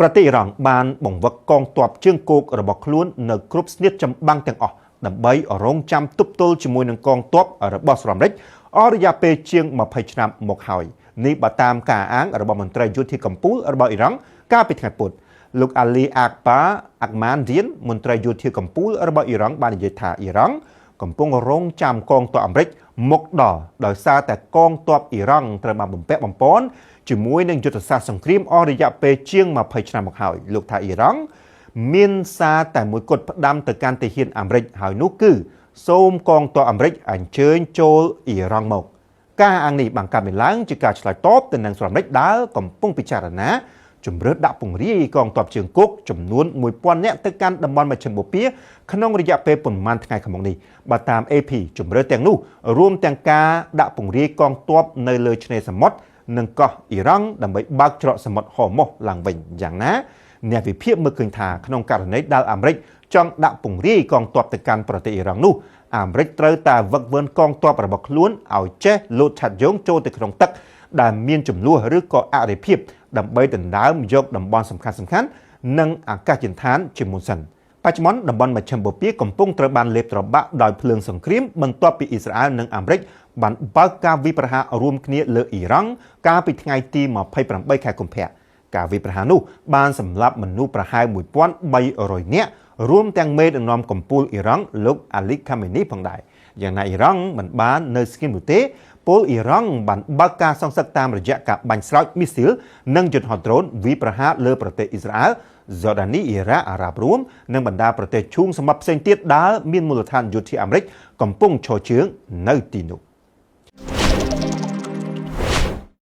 ប្រទេសអ៊ីរ៉ង់បានបង្វឹកកងទ័ពជើងគោករបស់ខ្លួននៅគ្រប់ស្នៀតចម្បាំងទាំងអស់ដើម្បីរងចាំទប់ទល់ជាមួយនឹងកងទ័ពរបស់សហរដ្ឋអាមេរិកអស់រយៈពេលជាង20ឆ្នាំមកហើយនេះបើតាមការអាងរបស់មន្ត្រីយោធាកម្ពុជារបស់អ៊ីរ៉ង់កាលពីថ្ងៃពុធលោកអាលីអាក់បាអាក់ម៉ានឌៀនមន្ត្រីយោធាកម្ពុជារបស់អ៊ីរ៉ង់បាននិយាយថាអ៊ីរ៉ង់កំពុងរងចាំកងទ័ពអាមេរិកមកដល់ដោយសារតែកងទ័ពអ៊ីរ៉ង់ត្រូវបានបំពាក់បំប៉នជាមួយនឹងយុទ្ធសាស្ត្រសង្គ្រាមអស់រយៈពេលជាង20ឆ្នាំមកហើយលោកថាអ៊ីរ៉ង់មានសារតែមួយគត់ផ្ដាំទៅកាន់ទាហានអាមេរិកហើយនោះគឺសូមកងទ័ពអាមេរិកអញ្ជើញចូលអ៊ីរ៉ង់មកការអាងនេះបានកើតមានឡើងជាការឆ្លើយតបទៅនឹងសហរដ្ឋអាមេរិកដែលកំពុងពិចារណាជំរឿនដាក់ពង្រាយកងទ័ពជើងគោកចំនួន 1000 នាក់ទៅកាន់តំបន់មជ្ឈិមបូព៌ាក្នុងរយៈពេលប៉ុន្មានថ្ងៃខាងមុខនេះបើតាម AP ជំរឿនទាំងនោះរួមទាំងការដាក់ពង្រាយកងទ័ពនៅលើឆ្នេរសមុទ្រនិងកោះអ៊ីរ៉ង់ដើម្បីបើកច្រកសមុទ្រហូម៉ូសឡើងវិញយ៉ាងណាអ្នកវិភាគមើលឃើញថាក្នុងករណីដែលអាមេរិកចង់ដាក់ពង្រាយកងទ័ពទៅកាន់ប្រទេសអ៊ីរ៉ង់នោះអាមេរិកត្រូវតែវឹកវើកងទ័ពរបស់ខ្លួនឲ្យចេះលោតឆាត់យងចូលទៅក្នុងទឹកដែលមានចំនួនឬក៏អរិភាពដើម្បីដណ្ដើមយកតំបន់សំខាន់ៗនិងអាកាសយានដ្ឋានជាមុនសិនបច្ចុប្បន្នតំបន់មជ្ឈិមបូព៌ាកំពុងត្រូវបានលេបត្របាក់ដោយភ្លើងសង្គ្រាមបន្ទាប់ពីអ៊ីស្រាអែលនិងអាមេរិកបានបើកការវាយប្រហាររួមគ្នាលើអ៊ីរ៉ង់កាលពីថ្ងៃទី28ខែកុម្ភៈការវាយប្រហារនោះបានសម្លាប់មនុស្សប្រហែល 1300 នាក់រួមទាំងមេដឹកនាំកម្ពុជាអ៊ីរ៉ង់លោកអាលីខាមេនីផងដែរយ៉ាងណាអ៊ីរ៉ង់មិនបាននៅស្ងៀមនោះទេពលអ៊ីរ៉ង់បានបើកការសងសឹកតាមរយៈការបាញ់ស្រោចមីស៊ីលនិងយន្តហោះដ្រូនវាយប្រហារលើប្រទេសអ៊ីស្រាអែលហ្សូដានីអ៊ីរ៉ាក់អារ៉ាប់រួមនិងបណ្ដាប្រទេសឈូងសមុទ្រផ្សេងទៀតដែលមានមូលដ្ឋានយោធាអាមេរិកកំពុងឈរជើងនៅទីនោះ